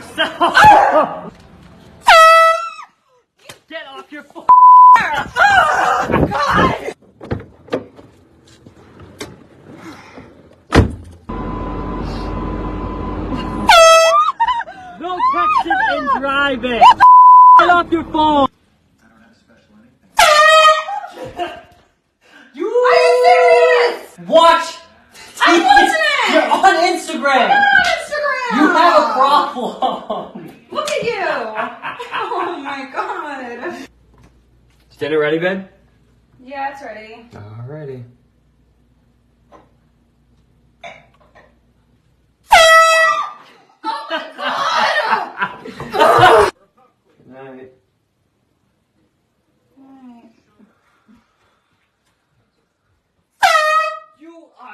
yourself! Get off your phone! Oh, God! No texting and driving! Get off your phone! I don't have special anything. Are you serious? Watch! I'm watching it! You're on Instagram! I'm on Instagram! You have a problem! Look at you! Oh my God! Is dinner ready, babe? Yeah, it's ready. Alrighty.